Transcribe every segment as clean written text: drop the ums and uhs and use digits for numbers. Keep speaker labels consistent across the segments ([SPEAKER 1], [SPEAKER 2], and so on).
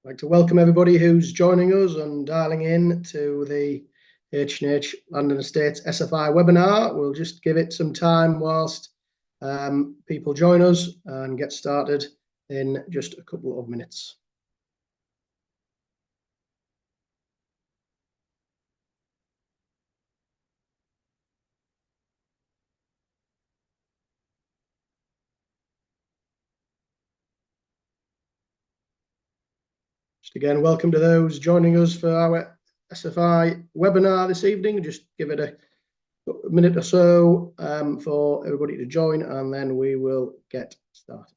[SPEAKER 1] I'd like to welcome everybody who's joining us and dialing in to the H&H Land and Estates SFI webinar. We'll just give it some time whilst people join us and get started in just a couple of minutes. Just again, welcome to those joining us for our SFI webinar this evening. Just give it a minute or so for everybody to join, and then we will get started.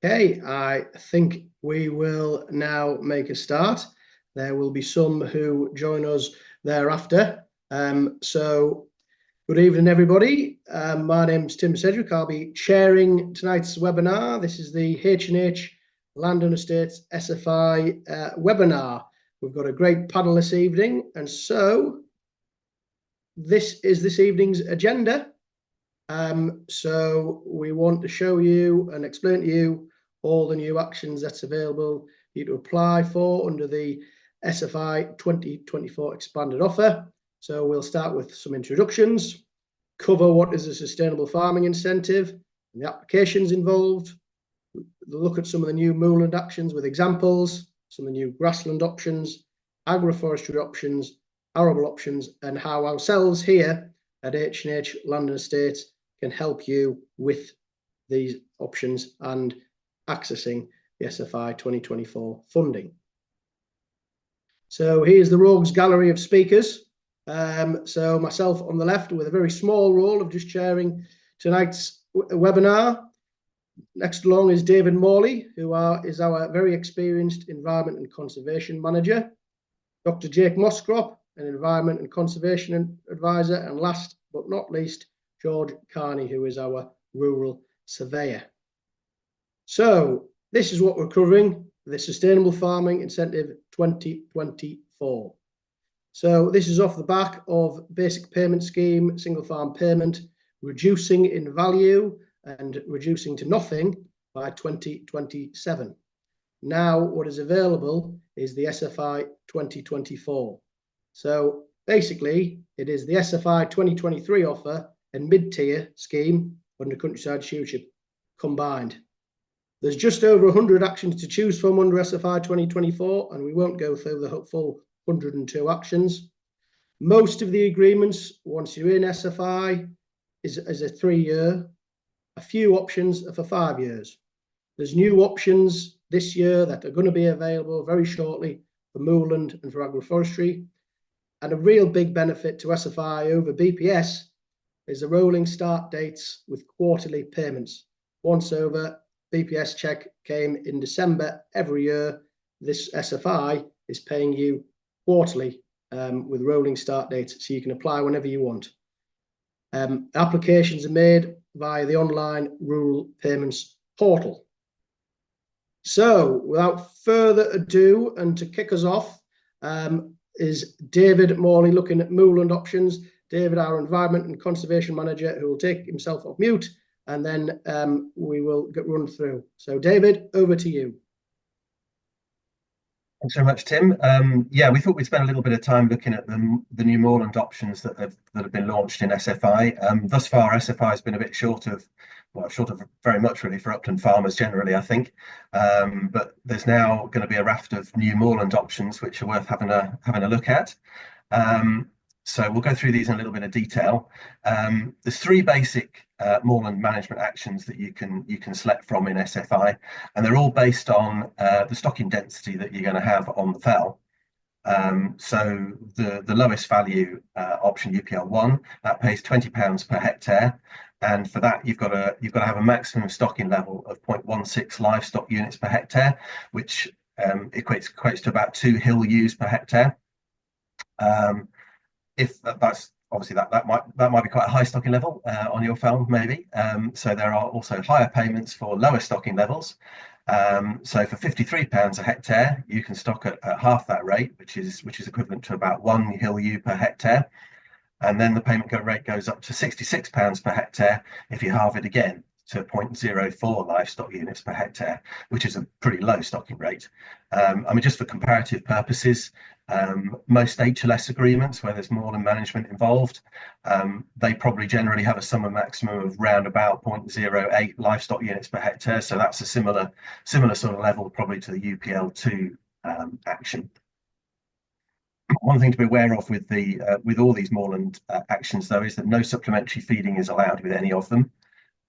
[SPEAKER 1] Okay, I think we will now make a start. There will be some who join us thereafter. So good evening, everybody. My name's Tim Sedgwick. I'll be chairing tonight's webinar. This is the H&H Land and Estates SFI webinar. We've got a great panel this evening, and so this is this evening's agenda. So we want to show you and explain to you all the new actions that's available for you to apply for under the SFI 2024 expanded offer. So we'll start with some introductions, cover what is a sustainable farming incentive and the applications involved, look at some of the new moorland actions with examples, some of the new grassland options, agroforestry options, arable options, and how ourselves here at H&H Land and Estates can help you with these options and accessing the SFI 2024 funding. So here's the rogues gallery of speakers. So myself on the left with a very small role of just chairing tonight's webinar. Next along is David Morley, who is our very experienced Environment and Conservation Manager. Dr. Jake Moscrop, an Environment and Conservation Advisor. And last but not least, George Carney, who is our Rural Surveyor. So this is what we're covering, the Sustainable Farming Incentive 2024. So this is off the back of Basic Payment Scheme, Single Farm Payment, reducing in value and reducing to nothing by 2027. Now what is available is the SFI 2024. So basically it is the SFI 2023 offer and mid-tier scheme under Countryside Stewardship combined. There's just over 100 actions to choose from under SFI 2024, and we won't go through the full 102 actions. Most of the agreements, once you're in SFI, is a 3-year. A few options are for 5 years. There's new options this year that are going to be available very shortly for moorland and for agroforestry. And a real big benefit to SFI over BPS is the rolling start dates with quarterly payments. Once over, BPS check came in December every year. This SFI is paying you quarterly with rolling start dates, so you can apply whenever you want. Applications are made via the online rural payments portal. So without further ado, and to kick us off, is David Morley looking at moorland options. David, our Environment and Conservation Manager, who will take himself off mute, and then we will get run through. So David, over to you.
[SPEAKER 2] Thanks very much, Tim. Yeah, we thought we'd spend a little bit of time looking at the new moorland options that have been launched in SFI. Thus far, SFI has been a bit short of very much really for upland farmers generally, I think. But there's now going to be a raft of new moorland options which are worth having a look at. So we'll go through these in a little bit of detail. There's three basic moorland management actions that you can select from in SFI, and they're all based on the stocking density that you're going to have on the fell. So the lowest value option, UPL1, that pays £20 per hectare, and for that you've got to have a maximum stocking level of 0.16 livestock units per hectare, which equates to about 2 hill ewes per hectare. If that's obviously that might be quite a high stocking level on your fell, maybe. So there are also higher payments for lower stocking levels. So for £53 a hectare, you can stock at half that rate, which is equivalent to about 1 hill ewe per hectare. And then the payment rate goes up to £66 per hectare if you halve it again to 0.04 livestock units per hectare, which is a pretty low stocking rate. I mean, just for comparative purposes, most HLS agreements where there's moorland management involved, they probably generally have a summer maximum of round about 0.08 livestock units per hectare. So that's a similar sort of level probably to the UPL2 action. One thing to be aware of with all these moorland actions, though, is that no supplementary feeding is allowed with any of them.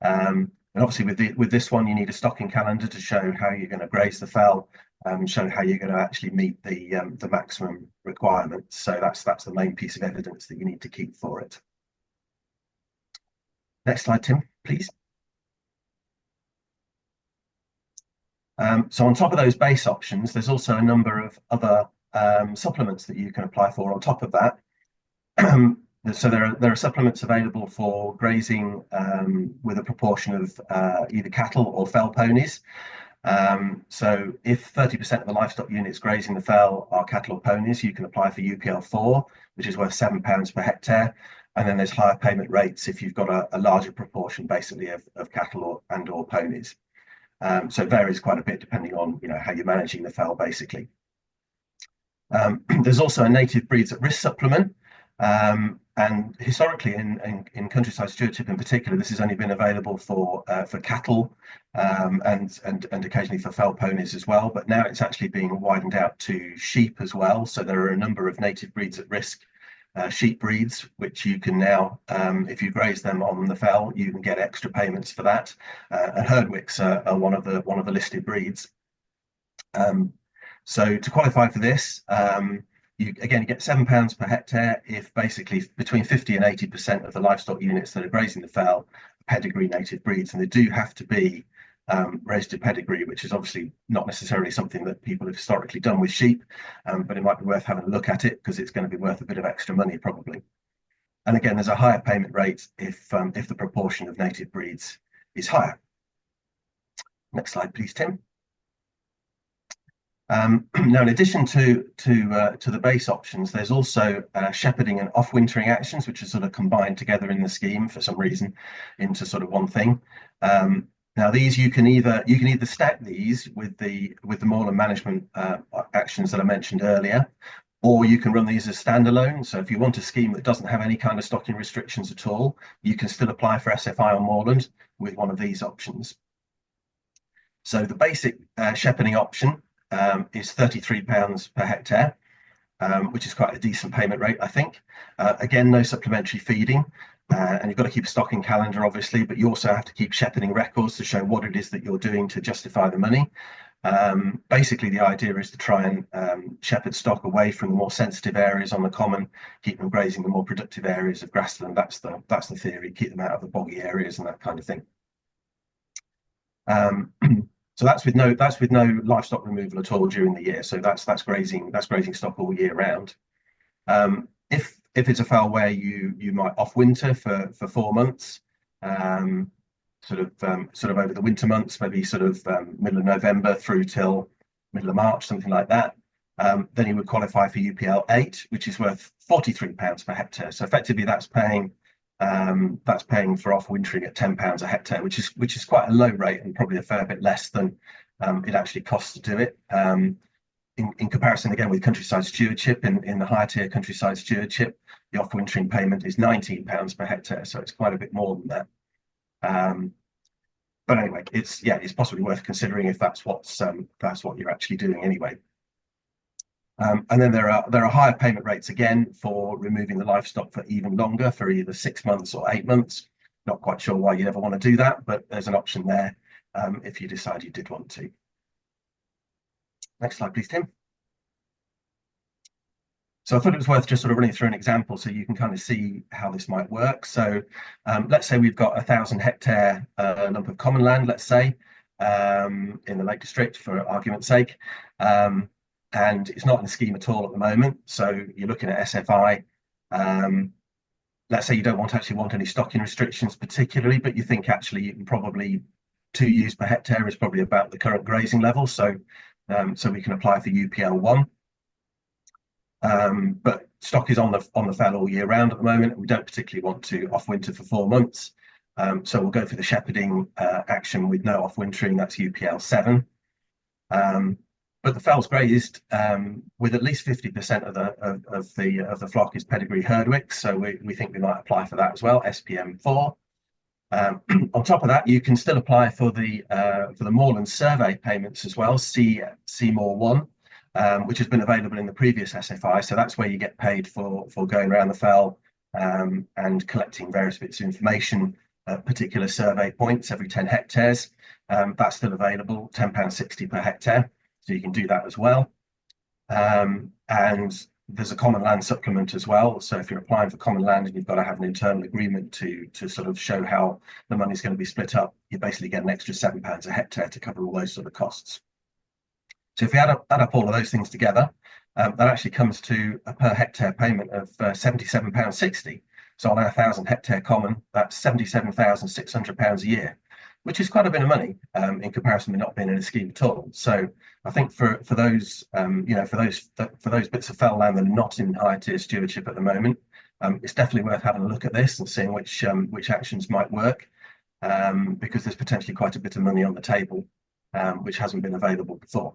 [SPEAKER 2] And obviously with this one, you need a stocking calendar to show how you're going to graze the fell, show how you're going to actually meet the maximum requirements. So that's the main piece of evidence that you need to keep for it. Next slide, Tim, please. So on top of those base options, there's also a number of other supplements that you can apply for on top of that. So there are supplements available for grazing with a proportion of either cattle or fell ponies. So if 30% of the livestock units grazing the fell are cattle or ponies, you can apply for UPL4, which is worth £7 per hectare. And then there's higher payment rates if you've got a larger proportion, basically, of cattle or ponies. So it varies quite a bit depending on how you're managing the fell, basically. There's also a native breeds at risk supplement. And historically, in countryside stewardship in particular, this has only been available for cattle and occasionally for fell ponies as well. But now it's actually being widened out to sheep as well. So there are a number of native breeds at risk sheep breeds, which you can now, if you graze them on the fell, you can get extra payments for that. And Herdwicks are one of the listed breeds. So to qualify for this, you get £7 per hectare if basically between 50 and 80% of the livestock units that are grazing the fell are pedigree native breeds, and they do have to be raised to pedigree, which is obviously not necessarily something that people have historically done with sheep, but it might be worth having a look at it because it's going to be worth a bit of extra money probably. And again, there's a higher payment rate if the proportion of native breeds is higher. Next slide, please, Tim. Now, in addition to the base options, there's also shepherding and off-wintering actions, which are sort of combined together in the scheme for some reason into sort of one thing. Now, these you can either stack these with the moorland management actions that I mentioned earlier, or you can run these as standalone. So if you want a scheme that doesn't have any kind of stocking restrictions at all, you can still apply for SFI on moorland with one of these options. So the basic shepherding option is £33 per hectare, which is quite a decent payment rate, I think. Again, no supplementary feeding, and you've got to keep a stocking calendar, obviously, but you also have to keep shepherding records to show what it is that you're doing to justify the money. Basically, the idea is to try and shepherd stock away from the more sensitive areas on the common, keep them grazing the more productive areas of grassland. That's the theory. Keep them out of the boggy areas and that kind of thing. So that's with no livestock removal at all during the year. So that's grazing stock all year round. If it's a fowl where you might off winter for 4 months, sort of over the winter months, maybe sort of middle of November through till middle of March, something like that, then you would qualify for UPL 8, which is worth £43 per hectare. So effectively, that's paying for off wintering at £10 a hectare, which is quite a low rate and probably a fair bit less than it actually costs to do it. In comparison, again, with countryside stewardship, in the higher tier countryside stewardship, the off wintering payment is £19 per hectare, so it's quite a bit more than that. But anyway, it's possibly worth considering if that's what you're actually doing anyway. And then there are higher payment rates again for removing the livestock for even longer, for either 6 months or 8 months. Not quite sure why you'd ever want to do that, but there's an option there if you decide you did want to. Next slide, please, Tim. So I thought it was worth just sort of running through an example so you can kind of see how this might work. So let's say we've got a 1,000-hectare lump of common land, let's say, in the Lake District for argument's sake. And it's not in the scheme at all at the moment. So you're looking at SFI. Let's say you don't actually want any stocking restrictions particularly, but you think actually you can probably 2 ewes per hectare is probably about the current grazing level. So we can apply for UPL 1. But stock is on the fell all year round at the moment, and we don't particularly want to off winter for 4 months. So we'll go for the shepherding action with no off wintering. That's UPL 7. But the fell's grazed with at least 50% of the flock is pedigree Herdwicks, so we think we might apply for that as well, SPM 4. On top of that, you can still apply for the moorland survey payments as well, Seymour 1. Which has been available in the previous SFI. So that's where you get paid for going around the fell and collecting various bits of information at particular survey points every 10 hectares. That's still available, £10.60 per hectare. So you can do that as well. And there's a common land supplement as well. So if you're applying for common land and you've got to have an internal agreement to sort of show how the money's going to be split up, you basically get an extra £7 a hectare to cover all those sort of costs. So if we add up all of those things together, that actually comes to a per hectare payment of £77.60. So on our 1,000-hectare common, that's £77,600 a year, which is quite a bit of money in comparison with not being in a scheme at all. So I think for those for those bits of fell land that are not in higher tier stewardship at the moment, it's definitely worth having a look at this and seeing which actions might work, because there's potentially quite a bit of money on the table which hasn't been available before.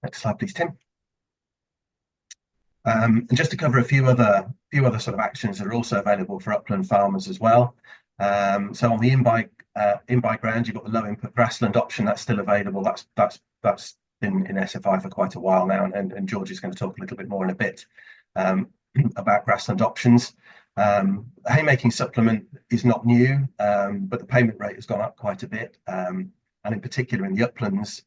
[SPEAKER 2] Next slide, please, Tim. And just to cover a few other sort of actions that are also available for upland farmers as well. So on the in-by ground, you've got the low input grassland option that's still available. That's been in SFI for quite a while now, and George is going to talk a little bit more in a bit about grassland options. The haymaking supplement is not new, but the payment rate has gone up quite a bit. And in particular in the uplands,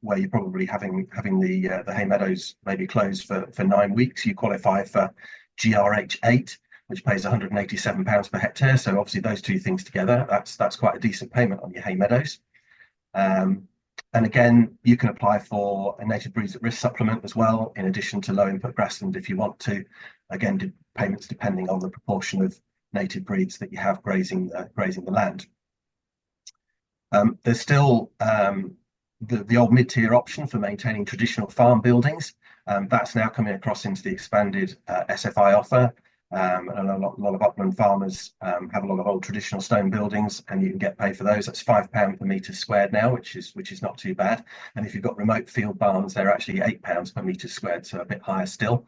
[SPEAKER 2] where you're probably having the hay meadows maybe closed for 9 weeks, you qualify for GRH 8, which pays £187 per hectare. So obviously those two things together, that's quite a decent payment on your hay meadows. And again, you can apply for a native breeds at risk supplement as well, in addition to low input grassland if you want to. Again, payments depending on the proportion of native breeds that you have grazing the land. There's still the old mid-tier option for maintaining traditional farm buildings. That's now coming across into the expanded SFI offer. And a lot of upland farmers have a lot of old traditional stone buildings, and you can get paid for those. That's £5 per metre squared now, which is not too bad. And if you've got remote field barns, they're actually £8 per metre squared, so a bit higher still.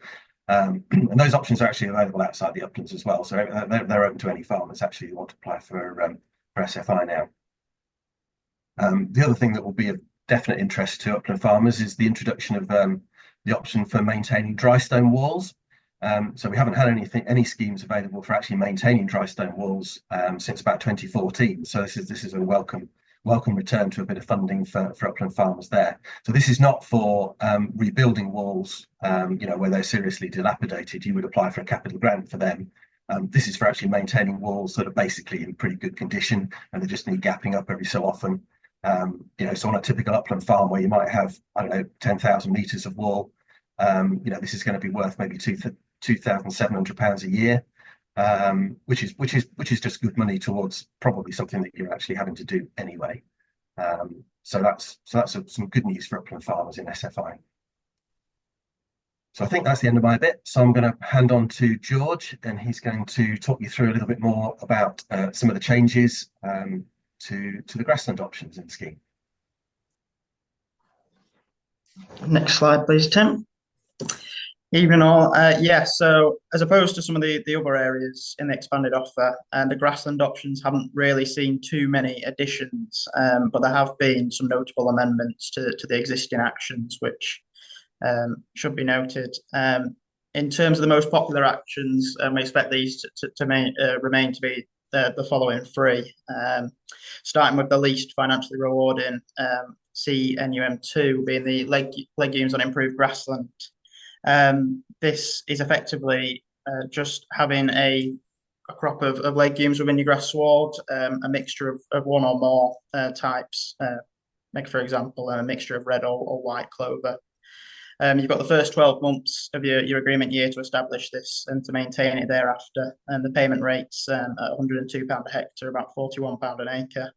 [SPEAKER 2] And those options are actually available outside the uplands as well. So they're open to any farmers actually who want to apply for SFI now. The other thing that will be of definite interest to upland farmers is the introduction of the option for maintaining dry stone walls. So we haven't had any schemes available for actually maintaining dry stone walls since about 2014. So this is a welcome return to a bit of funding for upland farmers there. So this is not for rebuilding walls, where they're seriously dilapidated. You would apply for a capital grant for them. This is for actually maintaining walls that are basically in pretty good condition and they just need gapping up every so often. So on a typical upland farm where you might have, 10,000 meters of wall, this is going to be worth maybe £2,700 a year, which is just good money towards probably something that you're actually having to do anyway. So that's some good news for upland farmers in SFI. So I think that's the end of my bit. So I'm going to hand on to George, and he's going to talk you through a little bit more about some of the changes to the grassland options in the scheme.
[SPEAKER 3] Next slide, please, Tim. Evening all. So as opposed to some of the other areas in the expanded offer, the grassland options haven't really seen too many additions, but there have been some notable amendments to the existing actions, which should be noted. In terms of the most popular actions, we expect these to remain to be the following three, starting with the least financially rewarding, CNUM2 being the legumes on improved grassland. This is effectively just having a crop of legumes within your grass sward, a mixture of one or more types, like for example, a mixture of red or white clover. You've got the first 12 months of your agreement year to establish this and to maintain it thereafter. And the payment rates at £102 a hectare, about £41 an acre.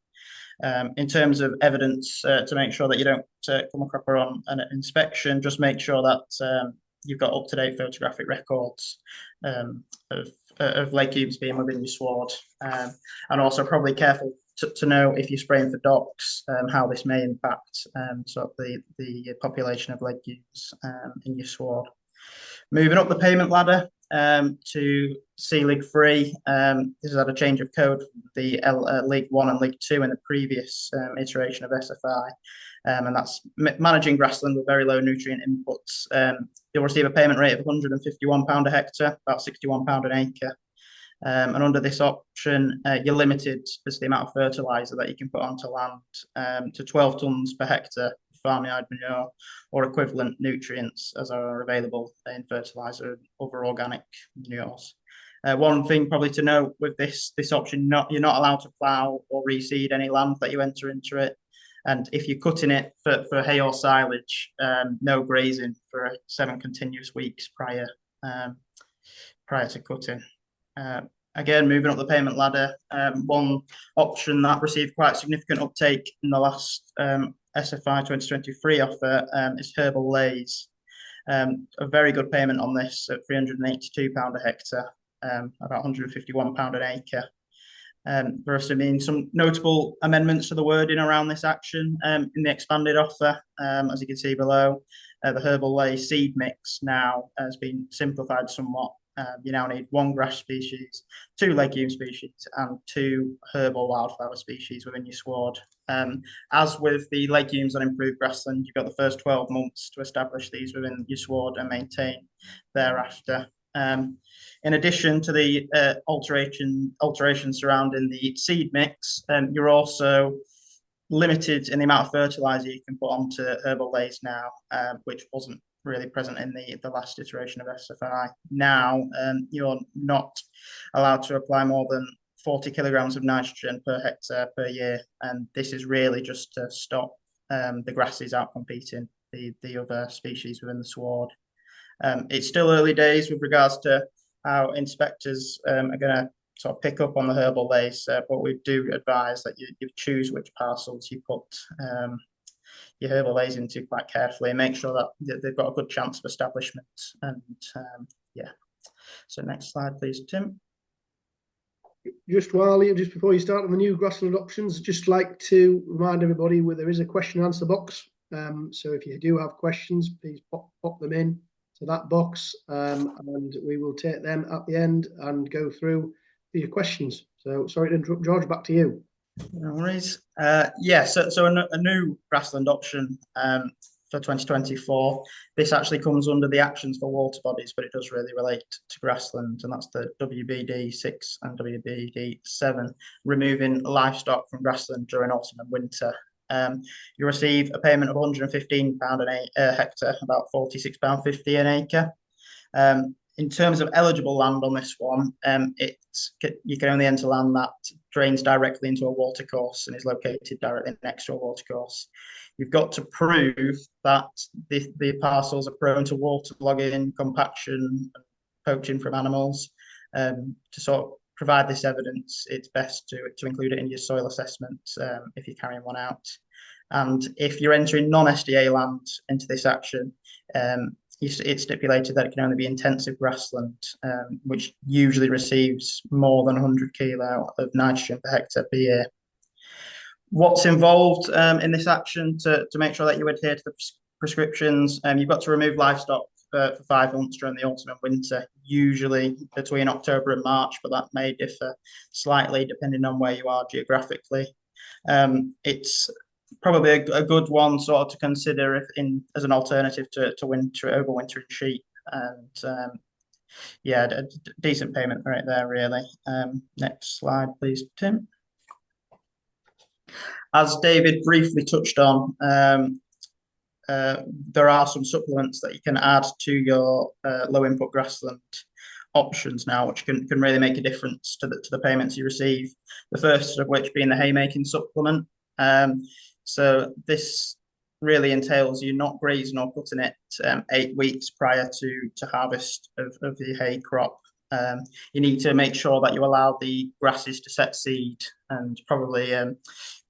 [SPEAKER 3] In terms of evidence to make sure that you don't come a cropper on an inspection, just make sure that you've got up-to-date photographic records of legumes being within your sward, and also probably careful to know if you're spraying for docks, how this may impact sort of the population of legumes in your sward. Moving up the payment ladder to C League 3, this has had a change of code from the League 1 and League 2 in the previous iteration of SFI, and that's managing grassland with very low nutrient inputs. You'll receive a payment rate of £151 a hectare, about £61 an acre. And under this option, you're limited as to the amount of fertiliser that you can put onto land to 12 tonnes per hectare farmyard manure or equivalent nutrients as are available in fertiliser and other organic manures. One thing probably to note with this option, you're not allowed to plough or reseed any land that you enter into it. And if you're cutting it for hay or silage, no grazing for 7 continuous weeks prior to cutting. Again, moving up the payment ladder, one option that received quite significant uptake in the last SFI 2023 offer is herbal lays. A very good payment on this at £382 a hectare, about £151 an acre. There have been some notable amendments to the wording around this action in the expanded offer. As you can see below, the herbal lay seed mix now has been simplified somewhat. You now need 1 grass species, 2 legume species, and 2 herbal wildflower species within your sward. As with the legumes on improved grassland, you've got the first 12 months to establish these within your sward and maintain thereafter. In addition to the alterations surrounding the seed mix, you're also limited in the amount of fertiliser you can put onto herbal lays now, which wasn't really present in the last iteration of SFI. Now you're not allowed to apply more than 40 kilograms of nitrogen per hectare per year, and this is really just to stop the grasses out competing the other species within the sward. It's still early days with regards to how inspectors are going to sort of pick up on the herbal lays, but we do advise that you choose which parcels you put your herbal lays into quite carefully and make sure that they've got a good chance of establishment. And yeah, so next slide, please, Tim.
[SPEAKER 1] Just before you start on the new grassland options, just like to remind everybody where there is a question and answer box. So if you do have questions, please pop them in to that box, and we will take them at the end and go through your questions. So sorry to interrupt, George, back to you.
[SPEAKER 3] No worries. Yeah, so a new grassland option for 2024. This actually comes under the actions for water bodies, but it does really relate to grassland, and that's the WBD 6 and WBD 7, removing livestock from grassland during autumn and winter. You receive a payment of £115 a hectare, about £46.50 an acre. In terms of eligible land on this one, you can only enter land that drains directly into a watercourse and is located directly next to a watercourse. You've got to prove that the parcels are prone to waterlogging, compaction, poaching from animals. To sort of provide this evidence, it's best to include it in your soil assessment if you're carrying one out. And if you're entering non-SDA land into this action, it's stipulated that it can only be intensive grassland, which usually receives more than 100 kilo of nitrogen per hectare per year. What's involved in this action to make sure that you adhere to the prescriptions? You've got to remove livestock for 5 months during the autumn and winter, usually between October and March, but that may differ slightly depending on where you are geographically. It's probably a good one sort of to consider if as an alternative to overwintering sheep. And yeah, a decent payment right there, really. Next slide, please, Tim. As David briefly touched on, there are some supplements that you can add to your low input grassland options now, which can really make a difference to the payments you receive. The first of which being the haymaking supplement. So this really entails you not grazing or cutting it 8 weeks prior to harvest of the hay crop. You need to make sure that you allow the grasses to set seed and probably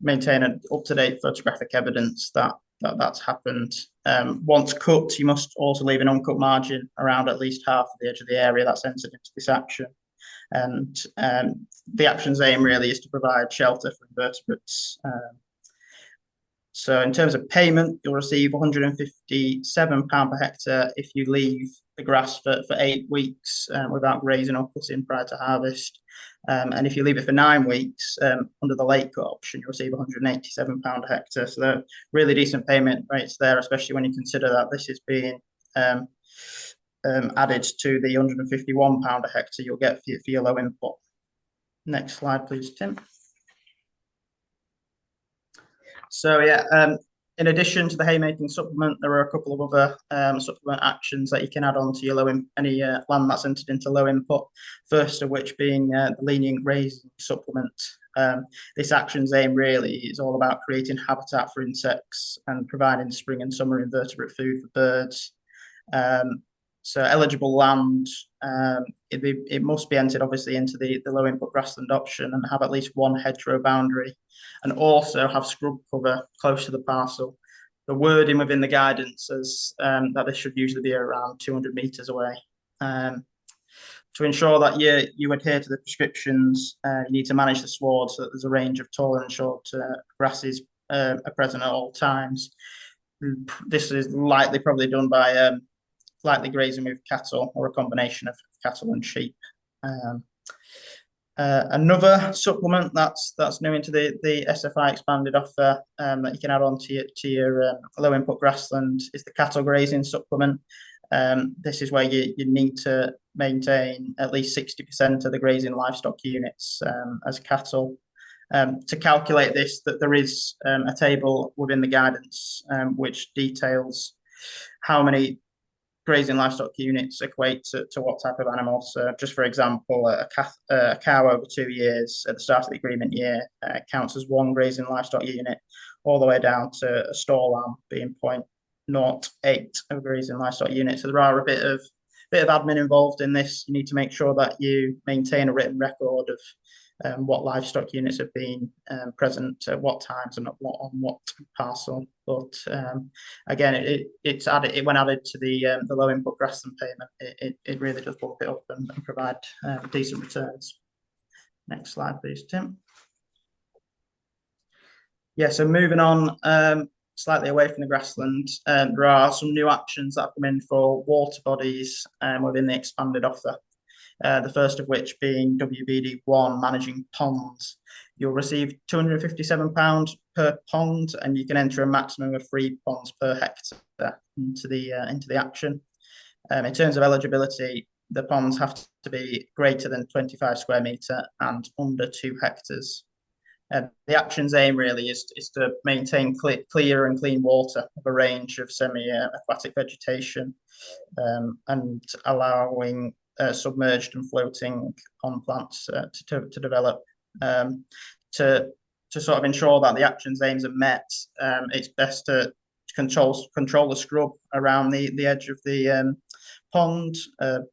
[SPEAKER 3] maintain an up-to-date photographic evidence that that's happened. Once cut, you must also leave an uncut margin around at least half of the edge of the area that's entered into this action. And the action's aim really is to provide shelter for invertebrates. So in terms of payment, you'll receive £157 per hectare if you leave the grass for 8 weeks without grazing or cutting prior to harvest. And if you leave it for 9 weeks under the late cut option, you'll receive £187 a hectare. So they're really decent payment rates there, especially when you consider that this is being added to the £151 a hectare you'll get for your low input. Next slide, please, Tim. So yeah, in addition to the haymaking supplement, there are a couple of other supplement actions that you can add on to your any land that's entered into low input. First of which being the lenient grazing supplement. This action's aim really is all about creating habitat for insects and providing spring and summer invertebrate food for birds. So eligible land, it must be entered obviously into the low input grassland option and have at least one hedgerow boundary, and also have scrub cover close to the parcel. The wording within the guidance says that this should usually be around 200 metres away. To ensure that you adhere to the prescriptions, you need to manage the sward so that there's a range of tall and short grasses are present at all times. This is likely probably done by lightly grazing with cattle or a combination of cattle and sheep. Another supplement that's new into the SFI expanded offer that you can add on to your low input grassland is the cattle grazing supplement. This is where you need to maintain at least 60% of the grazing livestock units as cattle. To calculate this, that there is a table within the guidance which details how many grazing livestock units equate to what type of animals. So just for example, a cow over 2 years at the start of the agreement year counts as one grazing livestock unit, all the way down to a store lamb being 0.08 of grazing livestock unit. So there are a bit of admin involved in this. You need to make sure that you maintain a written record of what livestock units have been present at what times and on what parcel. But again, it's added. When added to the low input grassland payment, it really does bump it up and provide decent returns. Next slide, please, Tim. Yeah, so moving on slightly away from the grassland, there are some new actions that have come in for water bodies within the expanded offer. The first of which being WBD1 managing ponds. You'll receive £257 per pond, and you can enter a maximum of 3 ponds per hectare into the action. In terms of eligibility, the ponds have to be greater than 25 square metre and under 2 hectares. The action's aim really is to maintain clear and clean water of a range of semi-aquatic vegetation and allowing submerged and floating pond plants to develop. To sort of ensure that the action's aims are met, it's best to control the scrub around the edge of the pond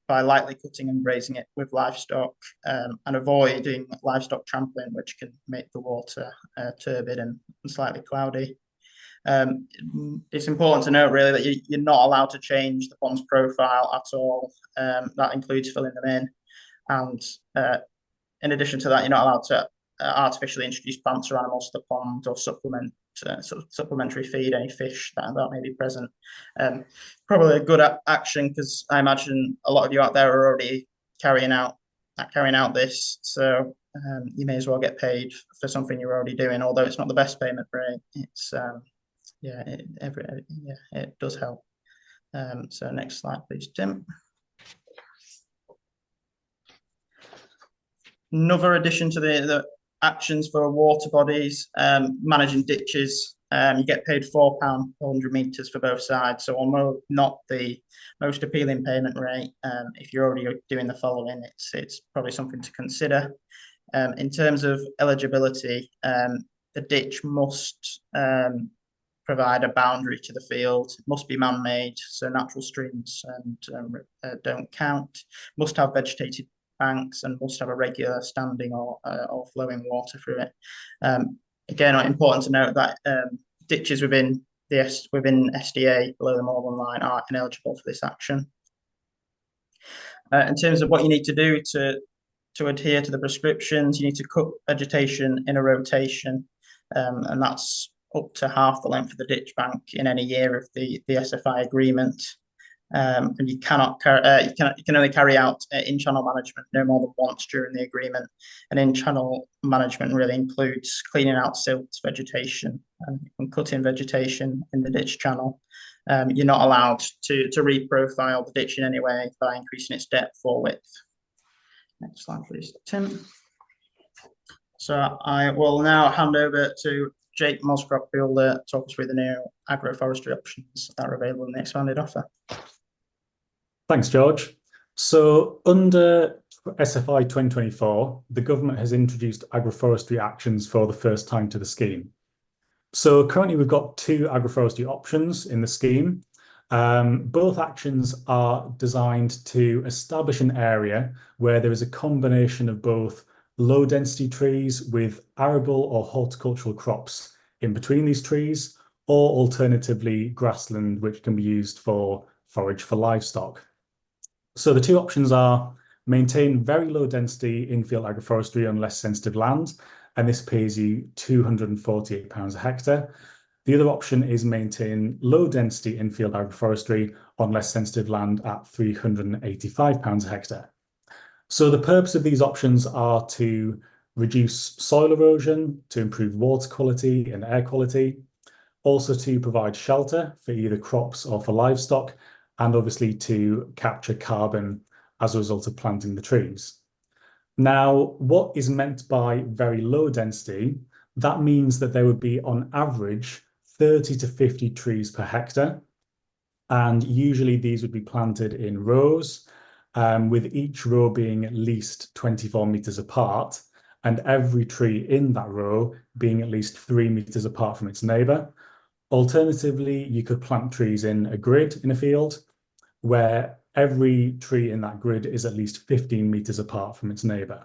[SPEAKER 3] by lightly cutting and grazing it with livestock and avoiding livestock trampling, which can make the water turbid and slightly cloudy. It's important to note really that you're not allowed to change the pond's profile at all. That includes filling them in, and in addition to that, you're not allowed to artificially introduce plants or animals to the pond or supplementary feed any fish that may be present. Probably a good action, because I imagine a lot of you out there are already carrying out carrying out this. So you may as well get paid for something you're already doing, although it's not the best payment rate. It's it does help. So next slide, please, Tim. Another addition to the actions for water bodies, managing ditches. You get paid £4 per 100 metres for both sides. So although not the most appealing payment rate, if you're already doing the following, it's probably something to consider. In terms of eligibility, the ditch must provide a boundary to the field, must be man-made, so natural streams and don't count, must have vegetated banks and must have a regular standing or flowing water through it. Again, important to note that ditches within SDA below the moorland line are ineligible for this action. In terms of what you need to do to adhere to the prescriptions, you need to cut vegetation in a rotation, and that's up to half the length of the ditch bank in any year of the SFI agreement. And you can only carry out in-channel management no more than once during the agreement. And in-channel management really includes cleaning out silt vegetation and cutting vegetation in the ditch channel. You're not allowed to reprofile the ditch in any way by increasing its depth or width. Next slide, please, Tim. So I will now hand over to Jake Moscrop, who will talk us through the new agroforestry options that are available in the expanded offer.
[SPEAKER 4] Thanks, George. So under SFI 2024, the government has introduced agroforestry actions for the first time to the scheme. So currently we've got 2 agroforestry options in the scheme. Both actions are designed to establish an area where there is a combination of both low density trees with arable or horticultural crops in between these trees, or alternatively grassland, which can be used for forage for livestock. So the 2 options are maintain very low density infield agroforestry on less sensitive land, and this pays you £248 a hectare. The other option is maintain low density infield agroforestry on less sensitive land at £385 a hectare. So the purpose of these options are to reduce soil erosion, to improve water quality and air quality, also to provide shelter for either crops or for livestock, and obviously to capture carbon as a result of planting the trees. Now, what is meant by very low density? That means that there would be on average 30 to 50 trees per hectare, and usually these would be planted in rows, with each row being at least 24 meters apart, and every tree in that row being at least 3 meters apart from its neighbor. Alternatively, you could plant trees in a grid in a field where every tree in that grid is at least 15 meters apart from its neighbor.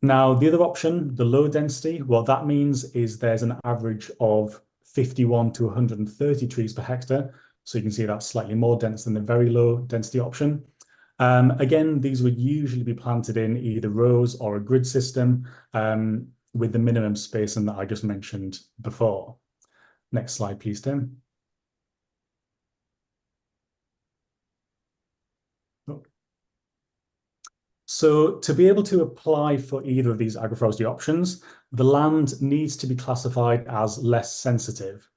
[SPEAKER 4] Now, the other option, the low density, what that means is there's an average of 51 to 130 trees per hectare. So you can see that's slightly more dense than the very low density option. Again, these would usually be planted in either rows or a grid system, with the minimum spacing that I just mentioned before. Next slide, please, Tim. So to be able to apply for either of these agroforestry options, the land needs to be classified as less sensitive.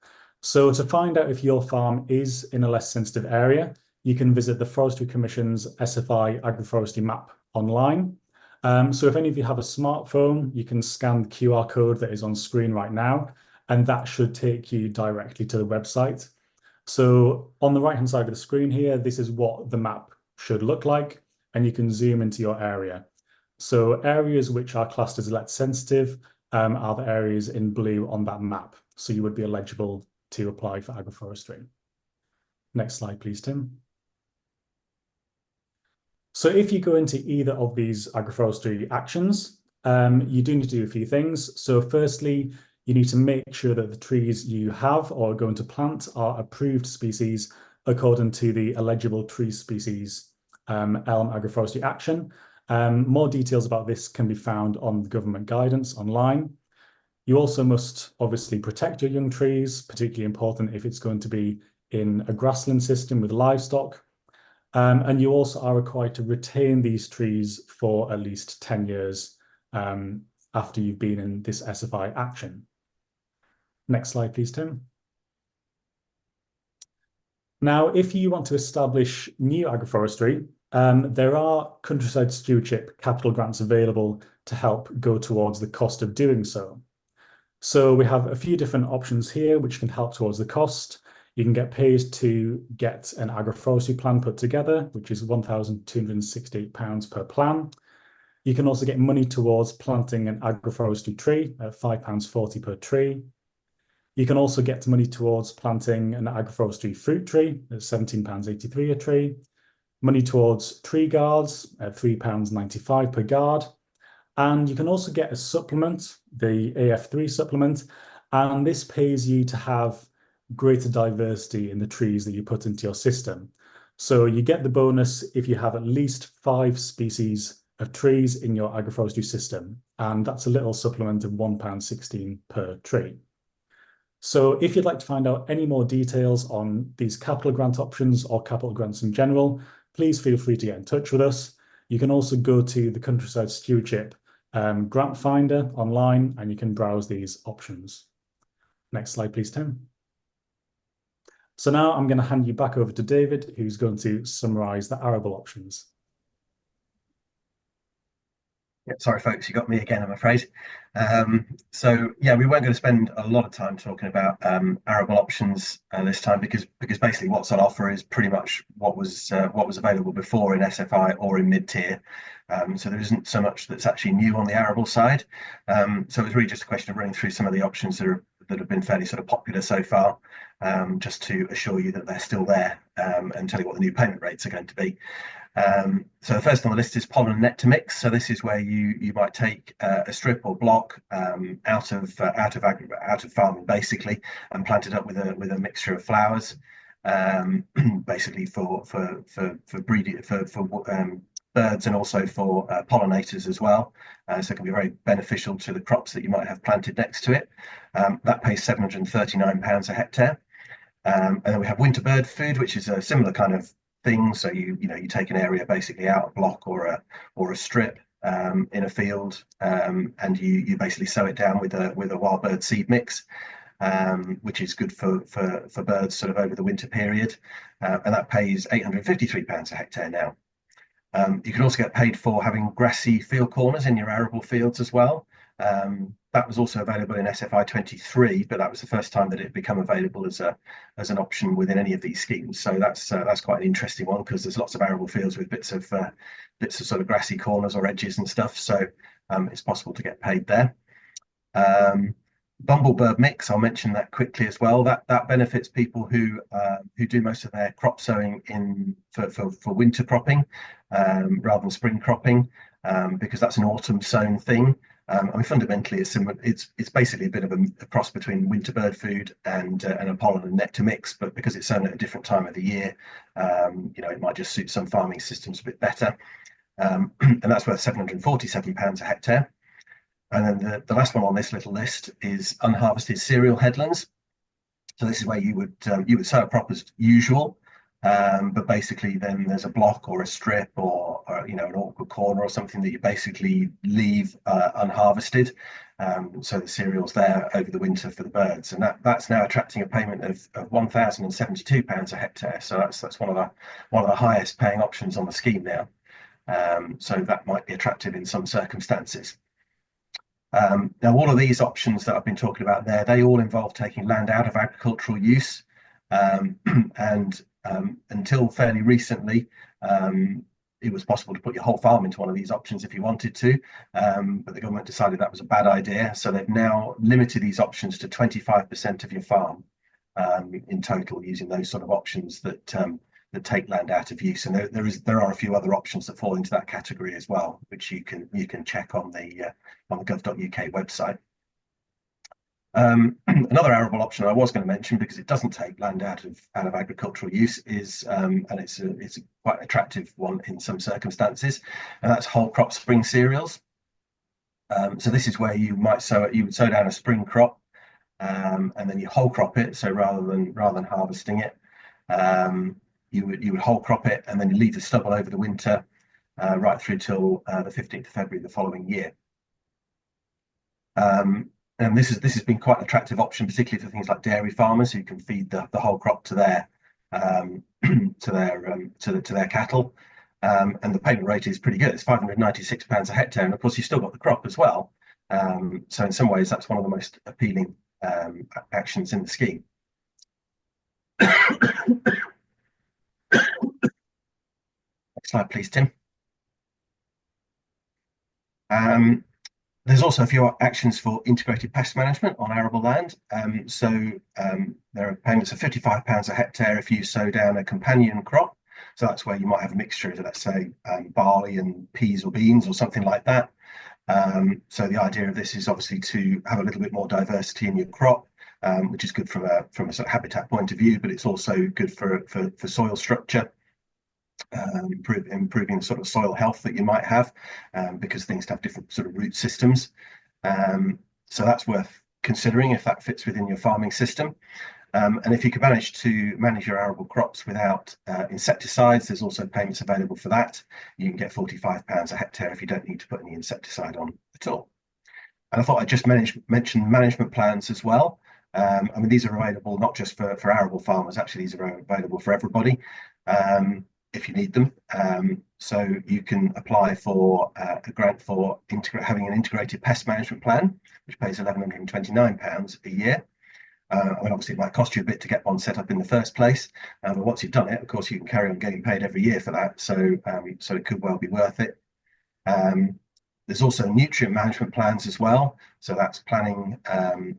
[SPEAKER 4] So to find out if your farm is in a less sensitive area, you can visit the Forestry Commission's SFI agroforestry map online. So if any of you have a smartphone, you can scan the QR code that is on screen right now, and that should take you directly to the website. So on the right-hand side of the screen here, this is what the map should look like, and you can zoom into your area. So areas which are classed as less sensitive are the areas in blue on that map. So you would be eligible to apply for agroforestry. Next slide, please, Tim. So if you go into either of these agroforestry actions, you do need to do a few things. So firstly, you need to make sure that the trees you have or are going to plant are approved species according to the eligible tree species elm agroforestry action. More details about this can be found on the government guidance online. You also must obviously protect your young trees, particularly important if it's going to be in a grassland system with livestock. And you also are required to retain these trees for at least 10 years after you've been in this SFI action. Next slide, please, Tim. Now, if you want to establish new agroforestry, there are countryside stewardship capital grants available to help go towards the cost of doing so. So we have a few different options here which can help towards the cost. You can get paid to get an agroforestry plan put together, which is £1,268 per plan. You can also get money towards planting an agroforestry tree at £5.40 per tree. You can also get money towards planting an agroforestry fruit tree at £17.83 a tree. Money towards tree guards at £3.95 per guard. And you can also get a supplement, the AF3 supplement, and this pays you to have greater diversity in the trees that you put into your system. So you get the bonus if you have at least 5 species of trees in your agroforestry system, and that's a little supplement of £1.16 per tree. So if you'd like to find out any more details on these capital grant options or capital grants in general, please feel free to get in touch with us. You can also go to the Countryside Stewardship grant finder online and you can browse these options. Next slide, please, Tim. So now I'm going to hand you back over to David, who's going to summarize the arable options.
[SPEAKER 2] Yeah, sorry, folks, you got me again, I'm afraid. So yeah, we weren't going to spend a lot of time talking about arable options this time because basically what's on offer is pretty much what was available before in SFI or in mid-tier. So there isn't so much that's actually new on the arable side. So it's really just a question of running through some of the options that have been fairly sort of popular so far, just to assure you that they're still there and tell you what the new payment rates are going to be. So the first on the list is pollen and nectar mix. So this is where you might take a strip or block out of farming basically and plant it up with a mixture of flowers, basically for breeding for birds and also for pollinators as well. So it can be very beneficial to the crops that you might have planted next to it. That pays £739 a hectare. And then we have winter bird food, which is a similar kind of thing. So you take an area basically out a block or a strip in a field, and you basically sow it down with a wild bird seed mix, which is good for birds sort of over the winter period, and that pays £853 a hectare now. You can also get paid for having grassy field corners in your arable fields as well. That was also available in SFI 23, but that was the first time that it had become available as an option within any of these schemes. So that's quite an interesting one because there's lots of arable fields with bits of sort of grassy corners or edges and stuff. So it's possible to get paid there. Bumblebird mix, I'll mention that quickly as well. That benefits people who do most of their crop sowing for winter cropping rather than spring cropping, because that's an autumn sown thing. I mean, fundamentally, it's basically a bit of a cross between winter bird food and a pollen and nectar mix, but because it's sown at a different time of the year, it might just suit some farming systems a bit better. And that's worth £747 a hectare. And then the last one on this little list is unharvested cereal headlands. So this is where you would sow a crop as usual, but basically then there's a block or a strip or an awkward corner or something that you basically leave unharvested. So the cereal's there over the winter for the birds, and that's now attracting a payment of £1,072 a hectare. So that's one of the highest paying options on the scheme now. So that might be attractive in some circumstances. Now, all of these options that I've been talking about there, they all involve taking land out of agricultural use, and until fairly recently, it was possible to put your whole farm into one of these options if you wanted to, but the government decided that was a bad idea. So they've now limited these options to 25% of your farm in total, using those sort of options that take land out of use. And there are a few other options that fall into that category as well, which you can check on the gov.uk website. Another arable option I was going to mention, because it doesn't take land out of agricultural use, is and it's a quite attractive one in some circumstances, and that's whole crop spring cereals. So this is where you would sow down a spring crop, and then you whole crop it. So rather than harvesting it, you would whole crop it, and then you leave the stubble over the winter, right through till the 15th of February the following year. And this has been quite an attractive option, particularly for things like dairy farmers who can feed the whole crop to their to their cattle. And the payment rate is pretty good. It's £596 a hectare, and of course you've still got the crop as well. So in some ways that's one of the most appealing actions in the scheme. Next slide, please, Tim. There's also a few actions for integrated pest management on arable land. There are payments of £55 a hectare if you sow down a companion crop. So that's where you might have a mixture of, let's say, barley and peas or beans or something like that. So the idea of this is obviously to have a little bit more diversity in your crop, which is good from a sort of habitat point of view, but it's also good for soil structure. Improving the sort of soil health that you might have, because things have different sort of root systems. So that's worth considering if that fits within your farming system. And if you can manage to manage your arable crops without insecticides, there's also payments available for that. You can get £45 a hectare if you don't need to put any insecticide on at all. And I thought I'd just mention management plans as well. I mean, these are available not just for arable farmers, actually these are available for everybody. If you need them. So you can apply for a grant for having an integrated pest management plan, which pays £1,129 a year. I mean, obviously it might cost you a bit to get one set up in the first place, but once you've done it, of course, you can carry on getting paid every year for that. So it could well be worth it. There's also nutrient management plans as well. So that's planning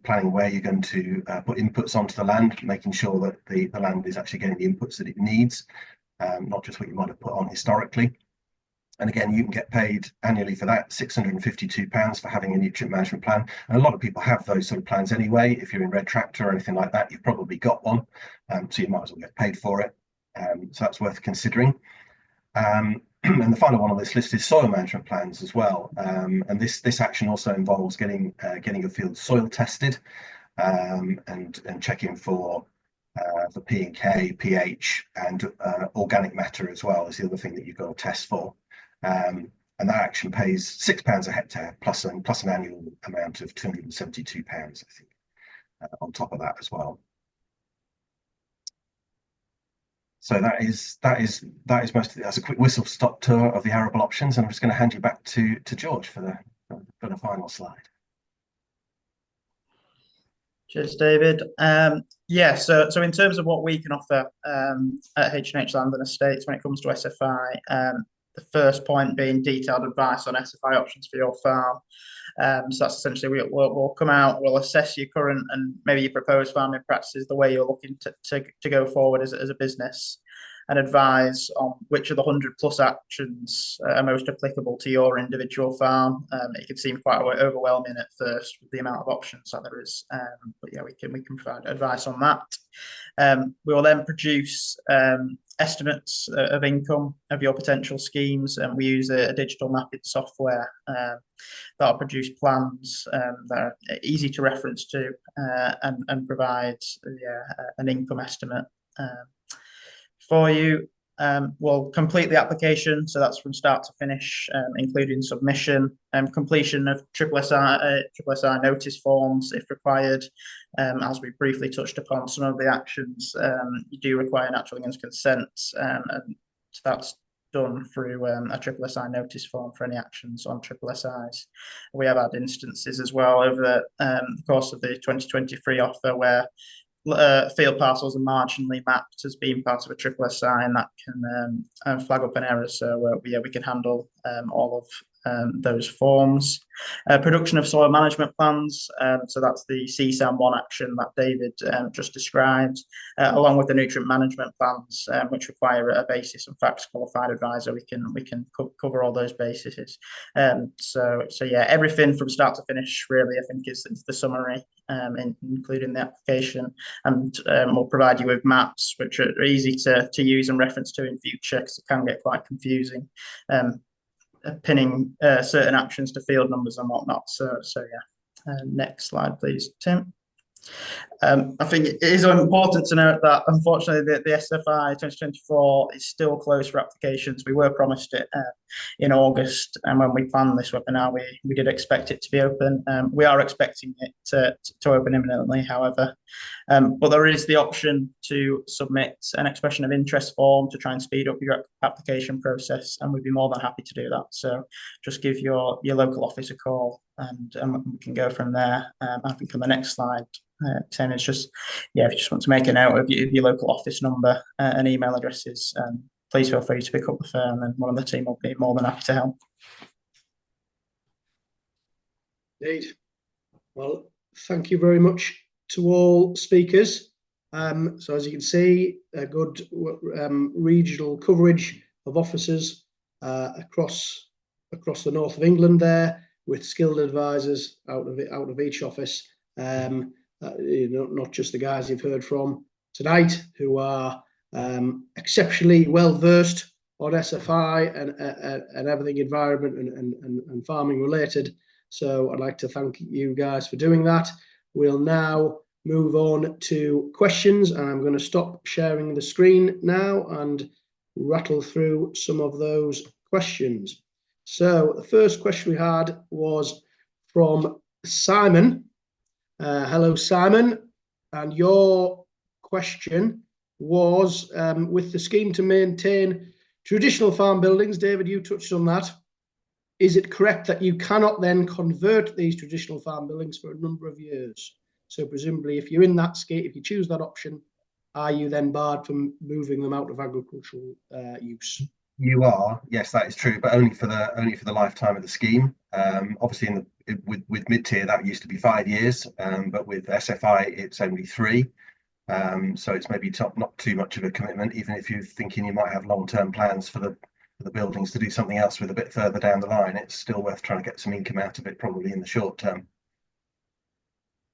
[SPEAKER 2] where you're going to put inputs onto the land, making sure that the land is actually getting the inputs that it needs. Not just what you might have put on historically. And again, you can get paid annually for that, £652 for having a nutrient management plan. And a lot of people have those sort of plans anyway. If you're in Red Tractor or anything like that, you've probably got one. So you might as well get paid for it. So that's worth considering. And the final one on this list is soil management plans as well. And this action also involves getting your field soil tested, and checking for P and K, pH, and organic matter as well is the other thing that you've got to test for. And that action pays £6 a hectare plus an annual amount of £272, I think, on top of that as well. So that is most of it. That's a quick whistle stop tour of the arable options, and I'm just going to hand you back to George for the final slide.
[SPEAKER 3] Cheers, David. Yeah, so in terms of what we can offer at H&H Land and Estates when it comes to SFI, the first point being detailed advice on SFI options for your farm. So that's essentially we'll come out, we'll assess your current and maybe your proposed farming practices, the way you're looking to go forward as a business, and advise on which of the 100+ actions are most applicable to your individual farm. It can seem quite overwhelming at first with the amount of options that there is, but yeah, we can provide advice on that. We will then produce estimates of income of your potential schemes, and we use a digital mapping software that'll produce plans that are easy to reference to, and provide an income estimate for you. We'll complete the application, so that's from start to finish, including submission and completion of SSI notice forms if required. As we briefly touched upon, some of the actions you do require natural lands consent, and that's done through a SSI notice form for any actions on SSIs. We have had instances as well over the course of the 2023 offer where field parcels are marginally mapped as being part of a SSI, and that can flag up an error. So we can handle all of those forms. Production of soil management plans, so that's the CSAM1 action that David just described, along with the nutrient management plans, which require a basis and facts qualified advisor. We can cover all those bases. So yeah, everything from start to finish really, I think, is the summary, including the application, and we'll provide you with maps which are easy to use and reference to in future, because it can get quite confusing, pinning certain actions to field numbers and whatnot. So yeah. Next slide, please, Tim. I think it is important to note that unfortunately the SFI 2024 is still closed for applications. We were promised it in August, and when we planned this webinar, we did expect it to be open. We are expecting it to open imminently, however. But there is the option to submit an expression of interest form to try and speed up your application process, and we'd be more than happy to do that. So just give your local office a call, and we can go from there. I think on the next slide, Tim, it's just, yeah, if you just want to make a note of your local office number and email addresses, please feel free to pick up the phone, and one of the team will be more than happy to help.
[SPEAKER 1] Indeed. Well, thank you very much to all speakers. So as you can see, a good regional coverage of officers across the north of England there, with skilled advisors out of each office. Not just the guys you've heard from tonight, who are exceptionally well versed on SFI and everything environment and farming related. So I'd like to thank you guys for doing that. We'll now move on to questions, and I'm going to stop sharing the screen now and rattle through some of those questions. So the first question we had was from Simon. Hello, Simon. And your question was, with the scheme to maintain traditional farm buildings, David, you touched on that. Is it correct that you cannot then convert these traditional farm buildings for a number of years? So presumably, if you're in that scheme, if you choose that option, are you then barred from moving them out of agricultural use?
[SPEAKER 2] You are, yes, that is true, but only for the lifetime of the scheme. Obviously, with mid-tier that used to be 5 years, but with SFI it's only 3. So it's maybe not too much of a commitment, even if you're thinking you might have long-term plans for the buildings to do something else with a bit further down the line. It's still worth trying to get some income out of it, probably in the short term.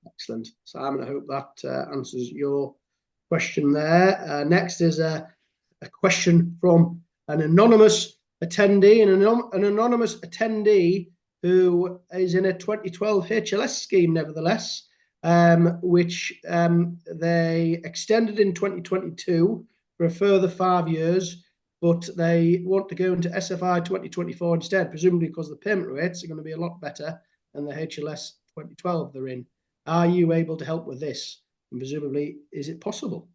[SPEAKER 1] Excellent, Simon. I hope that answers your question there. Next is a question from an anonymous attendee, and an anonymous attendee who is in a 2012 HLS scheme, nevertheless, which they extended in 2022 for a further 5 years, but they want to go into SFI 2024 instead, presumably because the payment rates are going to be a lot better than the HLS 2012 they're in. Are you able to help with this? And presumably, is it possible?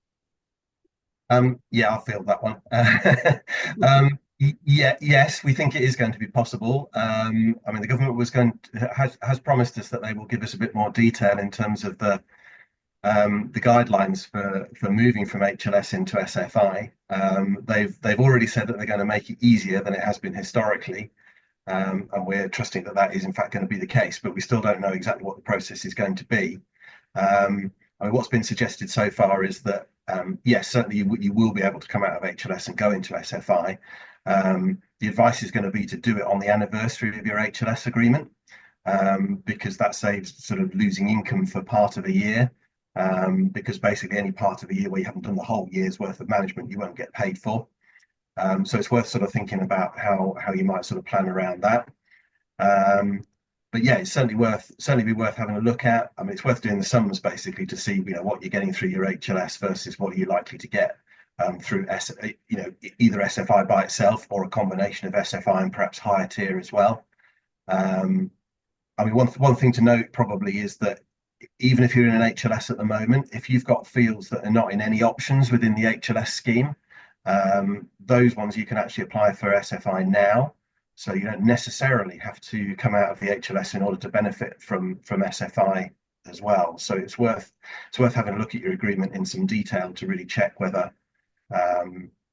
[SPEAKER 2] Yeah, I'll field that one. Yes, we think it is going to be possible. I mean, the government has promised us that they will give us a bit more detail in terms of the guidelines for moving from HLS into SFI. They've already said that they're going to make it easier than it has been historically, and we're trusting that that is in fact going to be the case. But we still don't know exactly what the process is going to be. I mean, what's been suggested so far is that yes, certainly you will be able to come out of HLS and go into SFI. The advice is going to be to do it on the anniversary of your HLS agreement, because that saves sort of losing income for part of a year. Because basically any part of a year where you haven't done the whole year's worth of management, you won't get paid for. So it's worth sort of thinking about how you might sort of plan around that. But yeah, it's certainly be worth having a look at. I mean, it's worth doing the sums basically to see what you're getting through your HLS versus what you're likely to get through either SFI by itself or a combination of SFI and perhaps higher tier as well. I mean, one thing to note probably is that even if you're in an HLS at the moment, if you've got fields that are not in any options within the HLS scheme, those ones you can actually apply for SFI now. So you don't necessarily have to come out of the HLS in order to benefit from SFI as well. So it's worth having a look at your agreement in some detail to really check whether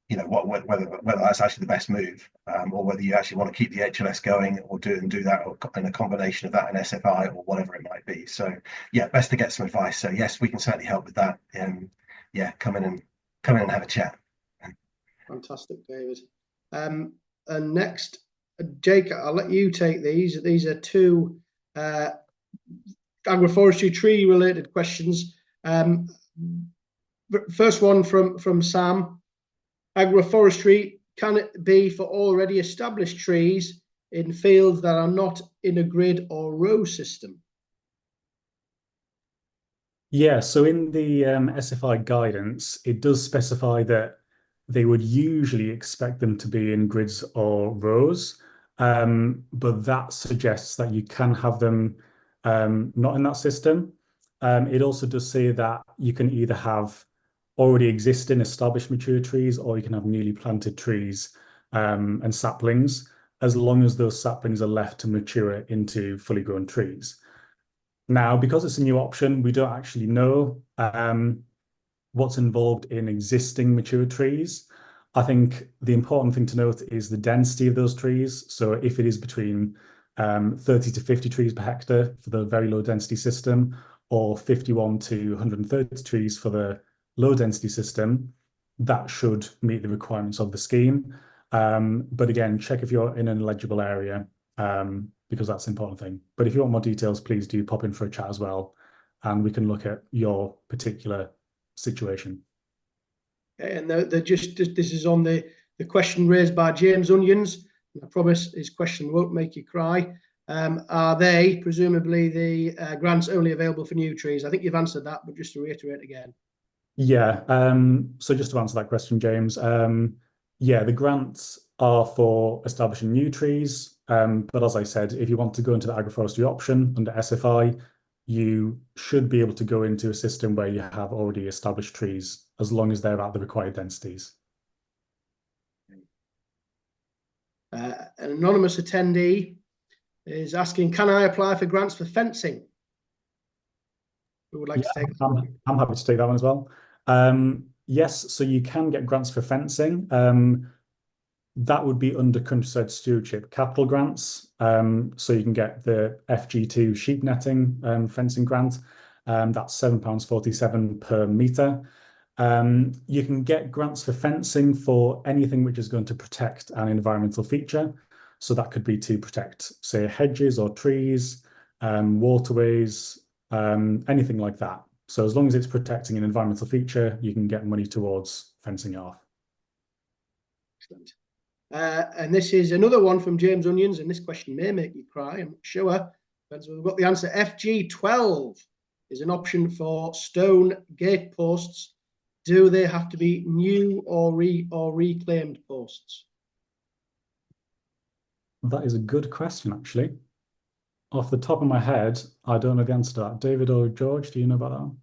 [SPEAKER 2] whether that's actually the best move, or whether you actually want to keep the HLS going or do that in a combination of that and SFI or whatever it might be. So yeah, best to get some advice. So yes, we can certainly help with that. Yeah, come in and have a chat.
[SPEAKER 1] Fantastic, David. And next, Jake, I'll let you take these. These are two agroforestry tree related questions. First one from Sam. Agroforestry, can it be for already established trees in fields that are not in a grid or row system?
[SPEAKER 4] Yeah, so in the SFI guidance, it does specify that they would usually expect them to be in grids or rows, but that suggests that you can have them not in that system. It also does say that you can either have already existing established mature trees or you can have newly planted trees and saplings, as long as those saplings are left to mature into fully grown trees. Now, because it's a new option, we don't actually know what's involved in existing mature trees. I think the important thing to note is the density of those trees. So if it is between 30 to 50 trees per hectare for the very low density system, or 51 to 130 trees for the low density system, that should meet the requirements of the scheme. But again, check if you're in an eligible area, because that's the important thing. But if you want more details, please do pop in for a chat as well, and we can look at your particular situation.
[SPEAKER 1] And this is on the question raised by James Onions. I promise his question won't make you cry. Are they presumably the grants only available for new trees? I think you've answered that, but just to reiterate again.
[SPEAKER 4] Yeah, so just to answer that question, James, yeah, the grants are for establishing new trees, but as I said, if you want to go into the agroforestry option under SFI, you should be able to go into a system where you have already established trees, as long as they're at the required densities.
[SPEAKER 1] An anonymous attendee is asking, can I apply for grants for fencing? Who would like to take that?
[SPEAKER 4] I'm happy to take that one as well. Yes, so you can get grants for fencing. That would be under Countryside Stewardship capital grants. So you can get the FG2 sheep netting fencing grant. That's £7.47 per metre. You can get grants for fencing for anything which is going to protect an environmental feature. So that could be to protect, say, hedges or trees, waterways, anything like that. So as long as it's protecting an environmental feature, you can get money towards fencing it off.
[SPEAKER 1] Excellent. And this is another one from James Onions, and this question may make you cry, I'm not sure. Depends whether we've got the answer. FG12 is an option for stone gate posts. Do they have to be new or reclaimed posts?
[SPEAKER 4] That is a good question, actually. Off the top of my head, I don't know the answer to that. David or George, do you know about that one?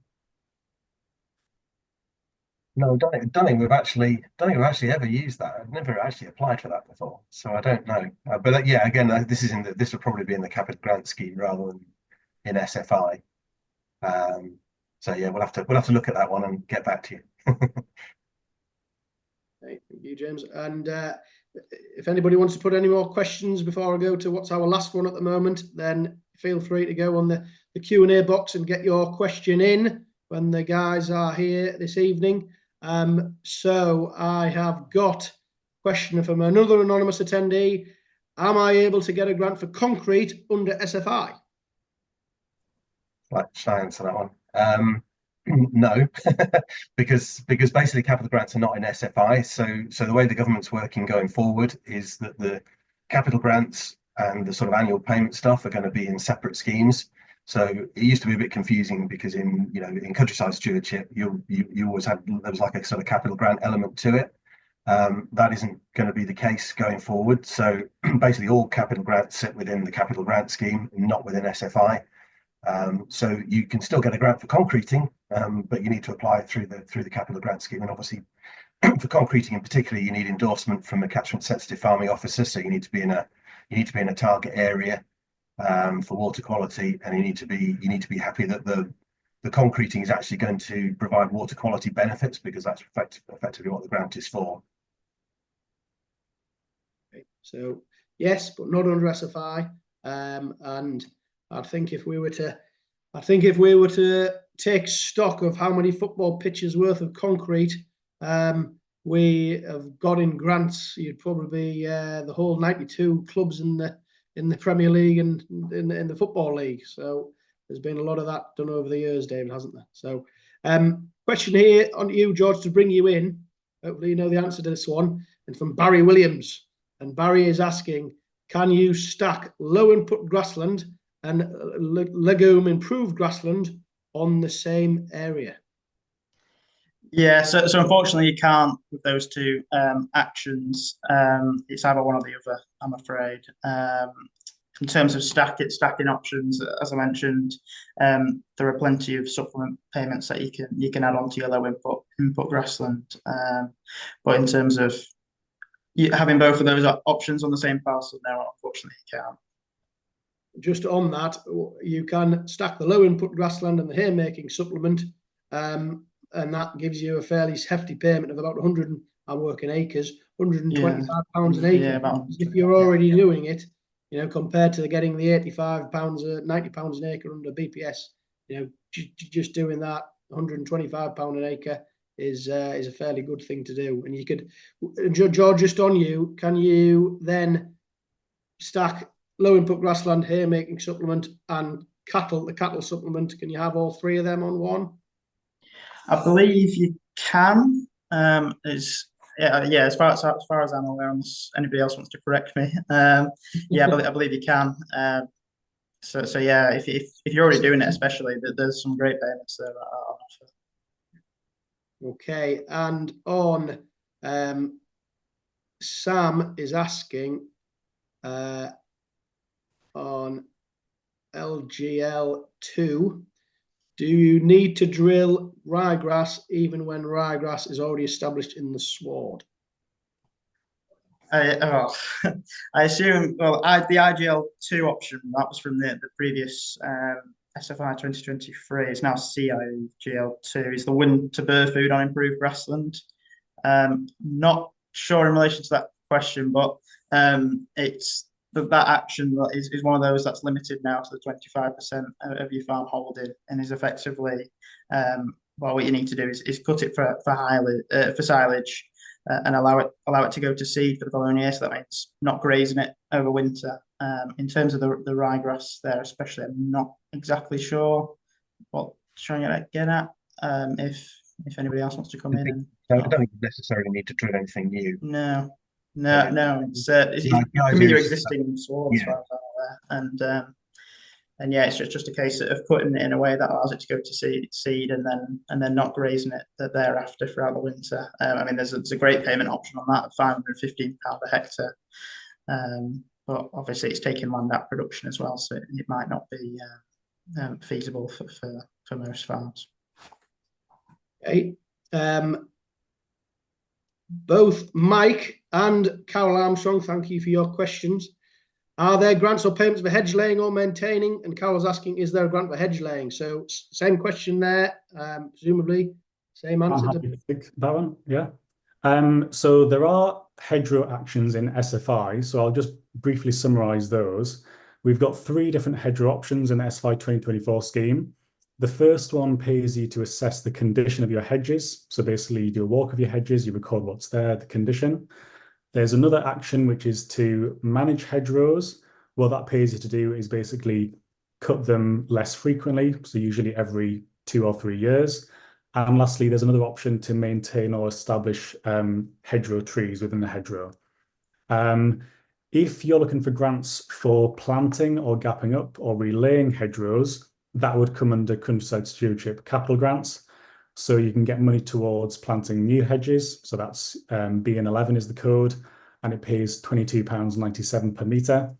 [SPEAKER 2] No, don't think we've actually ever used that. I've never actually applied for that before, so I don't know. But yeah, again, this would probably be in the capital grant scheme rather than in SFI. So yeah, we'll have to look at that one and get back to you.
[SPEAKER 1] Okay, thank you, James. And if anybody wants to put any more questions before I go to what's our last one at the moment, then feel free to go on the Q&A box and get your question in when the guys are here this evening. So I have got a question from another anonymous attendee. Am I able to get a grant for concrete under SFI?
[SPEAKER 2] Right, shall I answer that one? No, because basically capital grants are not in SFI. So the way the government's working going forward is that the capital grants and the sort of annual payment stuff are going to be in separate schemes. So it used to be a bit confusing because in countryside stewardship you always had, there was like a sort of capital grant element to it. That isn't going to be the case going forward. So basically all capital grants sit within the capital grant scheme, not within SFI. So you can still get a grant for concreting, but you need to apply through the capital grant scheme. And obviously, for concreting in particular, you need endorsement from the catchment sensitive farming officer. So you need to be in a target area for water quality, and you need to be happy that the concreting is actually going to provide water quality benefits, because that's effectively what the grant is for.
[SPEAKER 1] Okay, so yes, but not under SFI, and I think if we were to take stock of how many football pitches worth of concrete we have got in grants, you'd probably the whole 92 clubs in the Premier League and in the Football League. So there's been a lot of that done over the years, David, hasn't there? So question here on you, George, to bring you in. Hopefully you know the answer to this one. And from Barry Williams. And Barry is asking, can you stack low input grassland and legume improved grassland on the same area?
[SPEAKER 3] Yeah, so unfortunately you can't with those two actions. It's either one or the other, I'm afraid. In terms of stacking options, as I mentioned, there are plenty of supplement payments that you can add onto your low input grassland. But in terms of having both of those options on the same parcel, no, unfortunately you can't.
[SPEAKER 1] Just on that, you can stack the low input grassland and the haymaking supplement, and that gives you a fairly hefty payment of about 100. I'm working acres, £125 an acre. If you're already doing it, you know, compared to getting the £85 or £90 an acre under BPS, you know, just doing that £125 an acre is a fairly good thing to do. And you could, George, just on you, can you then stack low input grassland, haymaking supplement, and the cattle supplement? Can you have all three of them on one?
[SPEAKER 3] I believe you can. As far as I'm aware, unless anybody else wants to correct me. Yeah, I believe you can. So yeah, if you're already doing it, especially, there's some great payments there on offer.
[SPEAKER 1] Okay, and on Sam is asking on LGL2, do you need to drill ryegrass even when ryegrass is already established in the sward?
[SPEAKER 3] I assume, well, the IGL2 option, that was from the previous SFI 2023, is now CIGL2, is the winter bird food on improved grassland. Not sure in relation to that question, but it's that action is one of those that's limited now to the 25% of your farm holding, and is effectively, well, what you need to do is cut it for silage. And allow it to go to seed for the following year. So that means not grazing it over winter. In terms of the ryegrass there, especially, I'm not exactly sure what trying to get at. If anybody else wants to come in, and
[SPEAKER 2] I don't necessarily need to drill anything new.
[SPEAKER 3] No. It's can be your existing sward, as far as I'm aware. And yeah, it's just a case of putting it in a way that allows it to go to seed and then not grazing it thereafter throughout the winter. I mean, there's a great payment option on that, £515 a hectare. But obviously, it's taking land out production as well, so it might not be feasible for most farms.
[SPEAKER 1] Okay. Both Mike and Carol Armstrong, thank you for your questions. Are there grants or payments for hedge laying or maintaining? And Carol's asking, is there a grant for hedge laying? So same question there, presumably same answer.
[SPEAKER 4] I'm happy to pick that one, yeah. So there are hedgerow actions in SFI, so I'll just briefly summarise those. We've got 3 different hedgerow options in the SFI 2024 scheme. The first one pays you to assess the condition of your hedges. So basically you do a walk of your hedges, you record what's there, the condition. There's another action which is to manage hedgerows. What that pays you to do is basically cut them less frequently, so usually every 2 or 3 years. And lastly, there's another option to maintain or establish hedgerow trees within the hedgerow. If you're looking for grants for planting or gapping up or relaying hedgerows, that would come under countryside stewardship capital grants. So you can get money towards planting new hedges. So that's BN11 is the code, and it pays £22.97 per metre.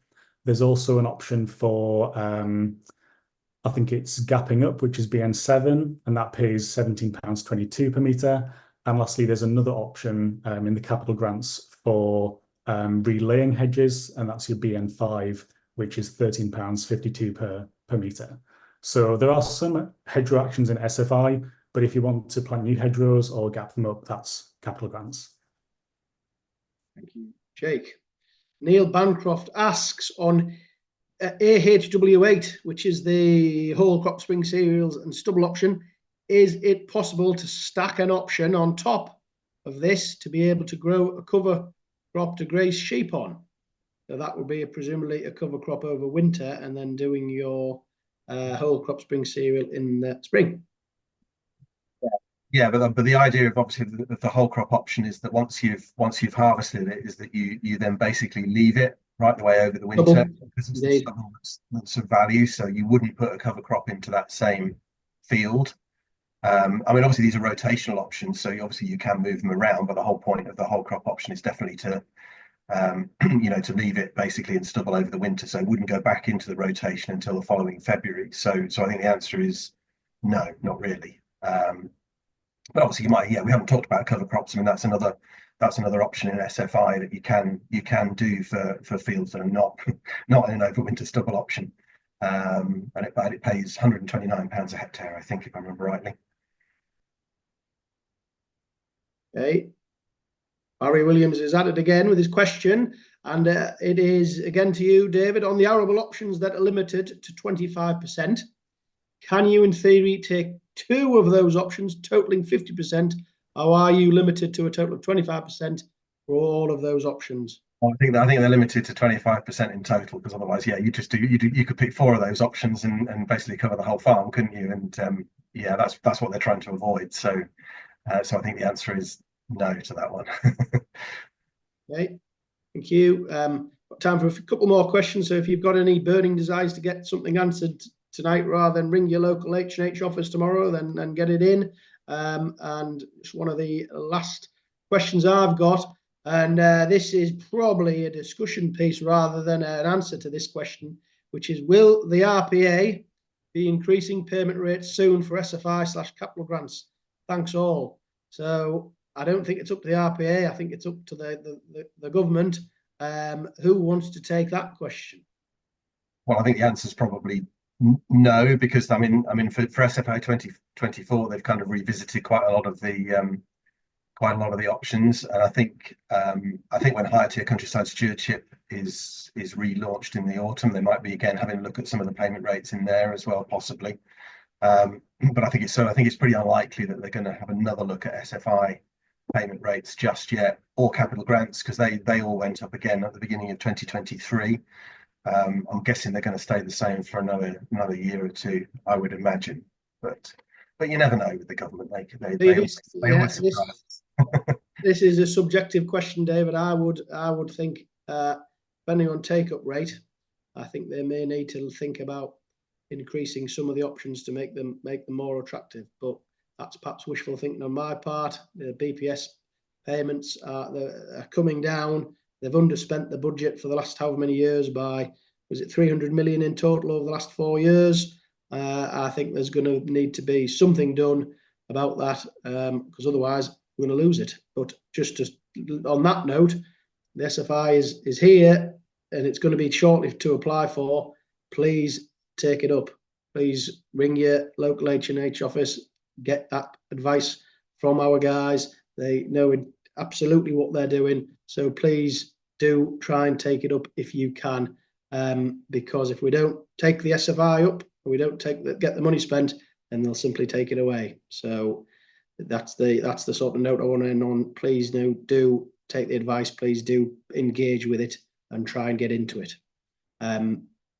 [SPEAKER 4] There's also an option for, I think it's gapping up, which is BN7, and that pays £17.22 per metre. And lastly, there's another option in the capital grants for relaying hedges, and that's your BN5, which is £13.52 per metre. So there are some hedgerow actions in SFI, but if you want to plant new hedgerows or gap them up, that's capital grants.
[SPEAKER 1] Thank you, Jake. Neil Bancroft asks on AHW8, which is the whole crop spring cereals and stubble option, is it possible to stack an option on top of this to be able to grow a cover crop to graze sheep on? So that would be presumably a cover crop over winter and then doing your whole crop spring cereal in the spring.
[SPEAKER 2] Yeah, but the idea of obviously the whole crop option is that once you've harvested it, is that you then basically leave it right the way over the winter because it's the stubble that's of value. So you wouldn't put a cover crop into that same field. I mean, obviously these are rotational options, so obviously you can move them around, but the whole point of the whole crop option is definitely to to leave it basically in stubble over the winter, so it wouldn't go back into the rotation until the following February. So I think the answer is no, not really. But obviously you might, we haven't talked about cover crops. I mean, that's another option in SFI that you can do for fields that are not not in an overwinter stubble option. And it pays £129 a hectare, I think, if I remember rightly.
[SPEAKER 1] Okay. Barry Williams is at it again with his question, and it is again to you, David. On the arable options that are limited to 25%, can you in theory take 2 of those options totaling 50%, or are you limited to a total of 25% for all of those options?
[SPEAKER 2] I think they're limited to 25% in total, because otherwise, you could pick 4 of those options and basically cover the whole farm, couldn't you? And that's what they're trying to avoid. So I think the answer is no to that one.
[SPEAKER 1] Okay, thank you. Got time for a couple more questions. So if you've got any burning desires to get something answered tonight, rather than ring your local H&H office tomorrow, then get it in. And it's one of the last questions I've got, and this is probably a discussion piece rather than an answer to this question, which is, will the RPA be increasing payment rates soon for SFI/capital grants? Thanks all. So I don't think it's up to the RPA. I think it's up to the government. Who wants to take that question?
[SPEAKER 2] Well, I think the answer is probably no, because I mean for SFI 2024, they've kind of revisited quite a lot of the options, and I think when higher tier countryside stewardship is relaunched in the autumn, they might be again having a look at some of the payment rates in there as well, possibly. But I think it's pretty unlikely that they're going to have another look at SFI payment rates just yet, or capital grants, because they all went up again at the beginning of 2023. I'm guessing they're going to stay the same for another year or two, I would imagine. But you never know with the government. They always surprise.
[SPEAKER 1] This is a subjective question, David. I would think, depending on take-up rate, I think they may need to think about increasing some of the options to make them more attractive. But that's perhaps wishful thinking on my part. The BPS payments are coming down. They've underspent the budget for the last however many years by, was it 300 million in total over the last 4 years? I think there's going to need to be something done about that, because otherwise we're going to lose it. But just on that note, the SFI is here, and it's going to be shortly to apply for. Please take it up. Please ring your local H&H office, get that advice from our guys. They know absolutely what they're doing. So please do try and take it up if you can, because if we don't take the SFI up, or we don't get the money spent, then they'll simply take it away. So that's the sort of note I want to end on. Please do take the advice. Please do engage with it and try and get into it.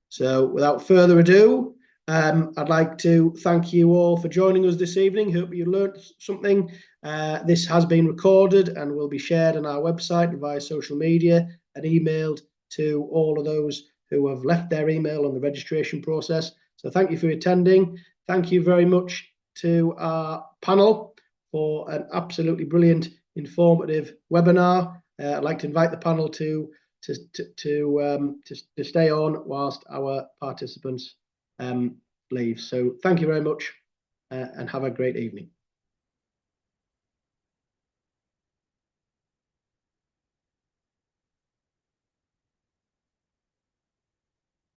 [SPEAKER 1] So without further ado, I'd like to thank you all for joining us this evening. Hope you learned something. This has been recorded and will be shared on our website via social media and emailed to all of those who have left their email on the registration process. So thank you for attending. Thank you very much to our panel for an absolutely brilliant, informative webinar. I'd like to invite the panel to stay on whilst our participants leave. So thank you very much, and have a great evening.